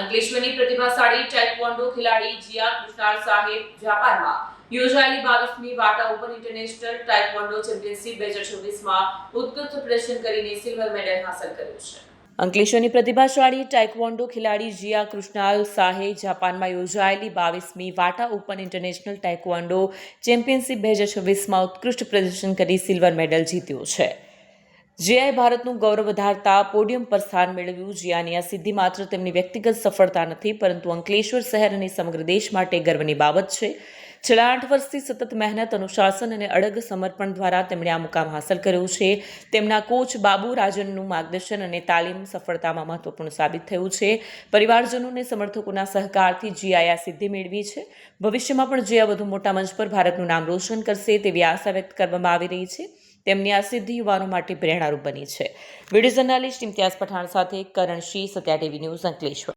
અંકલેશ્વરની પ્રતિભાશાળી ટેકવોન્ડો ખેલાડી જીયા કૃષ્ણાલ સાહેબ જાપાનમાં યોજાયેલી 22મી વાટા ઓપન ઇન્ટરનેશનલ ટેકવોન્ડો ચેમ્પિયનશિપ 2024માં ઉત્કૃષ્ટ પ્રદર્શન કરીને સિલ્વર મેડલ હાંસલ કર્યો છે. અંકલેશ્વરની પ્રતિભાશાળી ટેકવોન્ડો ખેલાડી જીયા કૃષ્ણાલ સાહે જાપાનમાં યોજાયેલી 22મી વાટા ઓપન ઇન્ટરનેશનલ ટેકવોન્ડો ચેમ્પિયનશિપ 2024માં ઉત્કૃષ્ટ પ્રદર્શન કરી સિલ્વર મેડલ જીત્યો છે. જીયાએ ભારતનું ગૌરવ વધારતા પોડિયમ પર સ્થાન મેળવ્યું. જીયાની આ સિદ્ધિ માત્ર તેમની વ્યક્તિગત સફળતા નથી, પરંતુ અંકલેશ્વર શહેર અને સમગ્ર દેશ માટે ગર્વની બાબત છે. છેલ્લા 8 વર્ષથી સતત મહેનત, અનુશાસન અને અડગ સમર્પણ દ્વારા તેમણે આ મુકામ હાંસલ કર્યો છે. તેમના કોચ બાબુ રાજનનું માર્ગદર્શન અને તાલીમ સફળતામાં મહત્વપૂર્ણ સાબિત થયું છે. પરિવારજનો અને સમર્થકોના સહકારથી જીયાએ આ સિદ્ધિ મેળવી છે. ભવિષ્યમાં પણ જીયા વધુ મોટા મંચ પર ભારતનું નામ રોશન કરશે તેવી આશા વ્યક્ત કરવામાં આવી રહી છે. તેમની આ સિદ્ધિ યુવાનો માટે પ્રેરણારૂપ બની છે. વિડીયો જર્નાલિસ્ટ ઇમ્તિયાઝ પઠાણ સાથે કરણ સિંહ, સત્યા ટીવી ન્યૂઝ, અંકલેશ્વર.